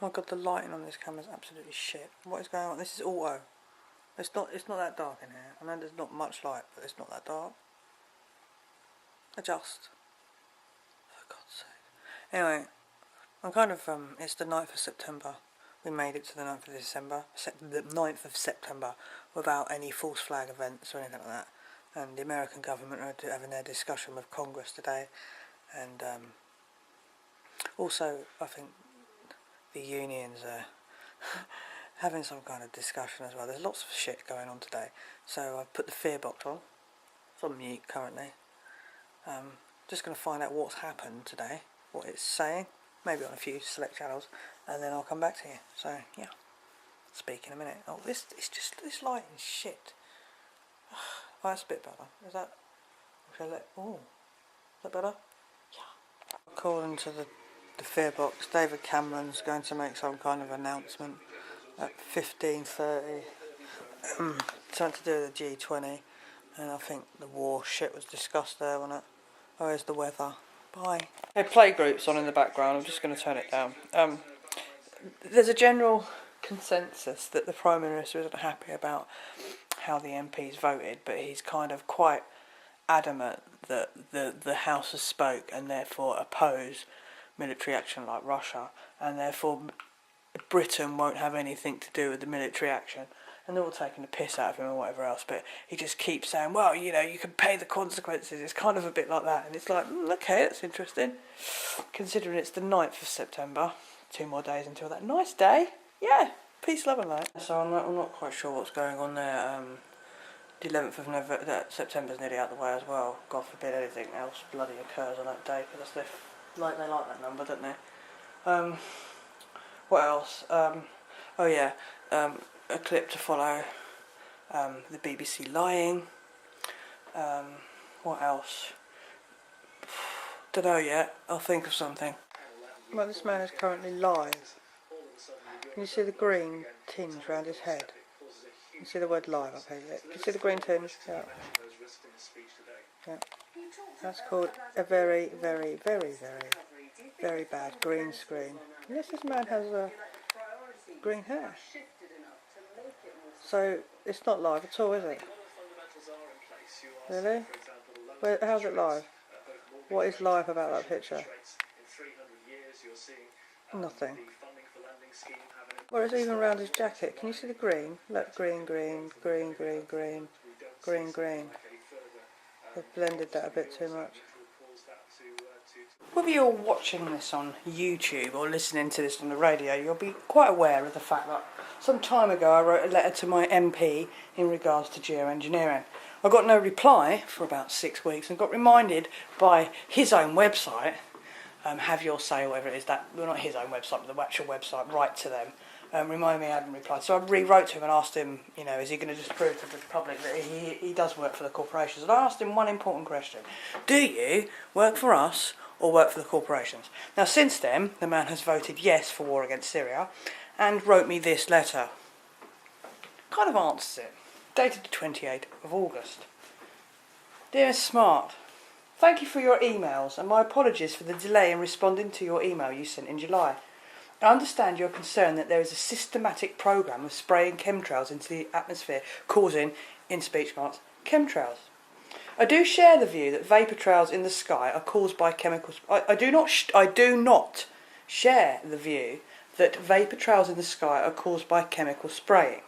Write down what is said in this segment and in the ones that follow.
Oh my god, the lighting on this camera is absolutely shit. What is going on? This is auto. It's not that dark in here. I know there's not much light, but it's not that dark. Adjust. For God's sake. Anyway, I'm kind of, it's the 9th of September. We made it to the 9th of December, the 9th of September, without any false flag events or anything like that. And the American government are having their discussion with Congress today. And also, I think the unions are having some kind of discussion as well. There's lots of shit going on today. So I've put the fear box on. It's on mute currently. Just going to find out what's happened today, what it's saying, maybe on a few select channels, and then I'll come back to you. So yeah, speak in a minute. Oh, this lighting is shit. Oh, that's a bit better. Is that? Oh, is that better? Yeah. According to the fear box, David Cameron's going to make some kind of announcement at 15:30. Something to do with the G20, and I think the war shit was discussed there, wasn't it? Oh, here's the weather. Bye. Hey, playgroups on in the background. I'm just going to turn it down. There's a general consensus that the Prime Minister isn't happy about how the MPs voted, but he's kind of quite adamant that the House has spoke and therefore oppose military action like Russia, and therefore Britain won't have anything to do with the military action. And they're all taking the piss out of him or whatever else, but he just keeps saying, well, you know, you can pay the consequences. It's kind of a bit like that, and it's like, okay, that's interesting. Considering it's the 9th of September, 2 more days until that nice day. Yeah, peace, love and light. So I'm not quite sure what's going on there. The 11th of November, September's nearly out the way as well. God forbid anything else bloody occurs on that day, because they like that number, don't they? What else? Oh yeah, a clip to follow, the BBC lying, what else? Don't know yet, I'll think of something. Well, this man is currently live. Can you see the green tinge around his head? You can see the word live up here. Can you see the green tinge? Yeah. Yeah. That's called a very, very, very, very, very bad green screen. Yes, this man has green hair. So it's not live at all, is it? Really? How's it live? What is live about that picture? Nothing. Or it's even around his jacket. Can you see the green? Look, green, green, green, green, green, green, green. They've blended that a bit too much. Whether you're watching this on YouTube or listening to this on the radio, you'll be quite aware of the fact that some time ago I wrote a letter to my MP in regards to Geo-Engineering. I got no reply for about 6 weeks and got reminded by his own website, Have Your Say, whatever it is, well, not his own website, but the actual website, Write to Them, reminded me I hadn't replied. So I rewrote to him and asked him, you know, is he going to just prove to the public that he does work for the corporations? And I asked him one important question. Do you work for us or work for the corporations? Now, since then, the man has voted yes for war against Syria and wrote me this letter. Kind of answers it. Dated the 28th of August. Dear Smart, thank you for your emails and my apologies for the delay in responding to your email you sent in July. I understand your concern that there is a systematic programme of spraying chemtrails into the atmosphere, causing, in speech marks, chemtrails. I do share the view that vapour trails in the sky are caused by chemicals. I do not share the view that vapour trails in the sky are caused by chemical spraying.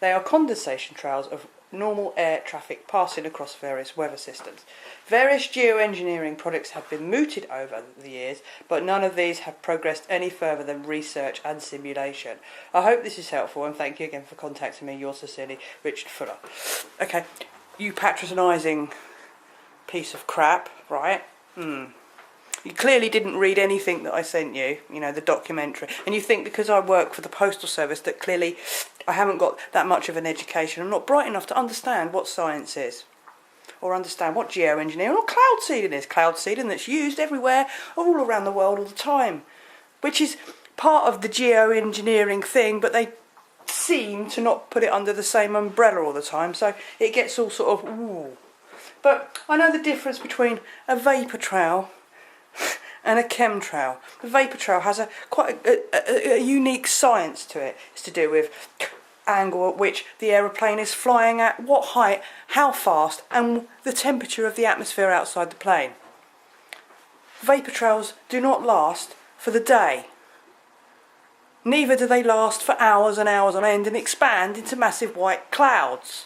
They are condensation trails of normal air traffic passing across various weather systems. Various geoengineering projects have been mooted over the years, but none of these have progressed any further than research and simulation. I hope this is helpful, and thank you again for contacting me. Yours sincerely, Richard Fuller. Okay, you patronising piece of crap, right? You clearly didn't read anything that I sent you, you know, the documentary. And you think because I work for the Postal Service that clearly I haven't got that much of an education. I'm not bright enough to understand what science is. Or understand what geoengineering or cloud seeding is. Cloud seeding that's used everywhere, all around the world all the time. Which is part of the geoengineering thing, but they seem to not put it under the same umbrella all the time. So it gets all sort of, ooh. But I know the difference between a vapour trail and a chemtrail. The vapor trail has quite a unique science to it. It's to do with angle at which the aeroplane is flying at, what height, how fast, and the temperature of the atmosphere outside the plane. Vapor trails do not last for the day. Neither do they last for hours and hours on end and expand into massive white clouds.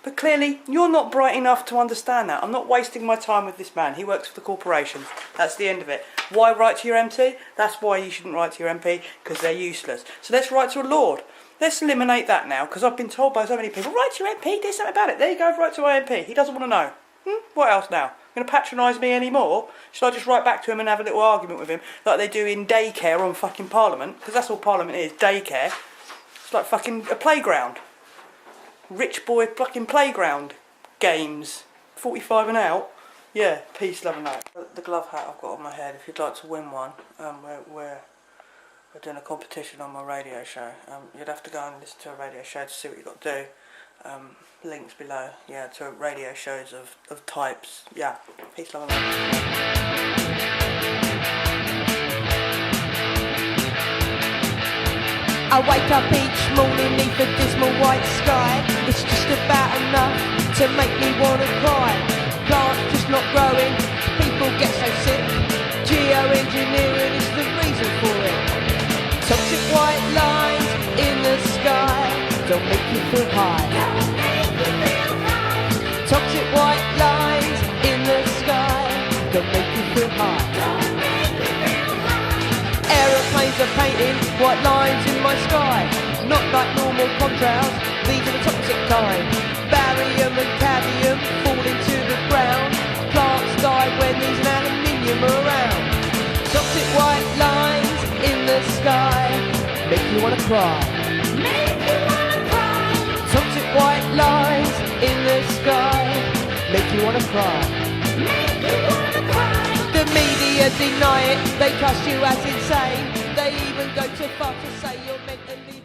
But clearly, you're not bright enough to understand that. I'm not wasting my time with this man. He works for the corporations. That's the end of it. Why write to your MP? That's why you shouldn't write to your MP, because they're useless. So let's write to a lord. Let's eliminate that now, because I've been told by so many people, write to your MP, do something about it. There you go, write to my MP. He doesn't want to know. What else now? Going to patronise me anymore? Should I just write back to him and have a little argument with him like they do in daycare on fucking Parliament? Because that's all Parliament is, daycare. It's like fucking a playground. Rich boy fucking playground games. 45 and out. Yeah, peace, love and light. The glove hat I've got on my head, if you'd like to win one, we're doing a competition on my radio show. You'd have to go and listen to a radio show to see what you've got to do. Links below, yeah, to radio shows of types. Yeah, peace, love and light. I wake up each morning neath a dismal white sky. It's just about enough to make me wanna cry. Plants just not growing, people get so sick. Geo-engineering is the reason for it. Toxic white lines in the sky don't make you feel high. Toxic white lines in the sky don't make you feel high. Aeroplanes are painting white lines in my sky. Not like normal contrails, these are the toxic kind. Barium and cadmium fall into the ground. Plants die when there's an aluminium around. Toxic white lines in the sky make you wanna cry. Make you wanna cry. Toxic white lines in the sky make you wanna cry. Make you wanna cry. The media deny it, they cuss you as insane. They even go too far to say you're mentally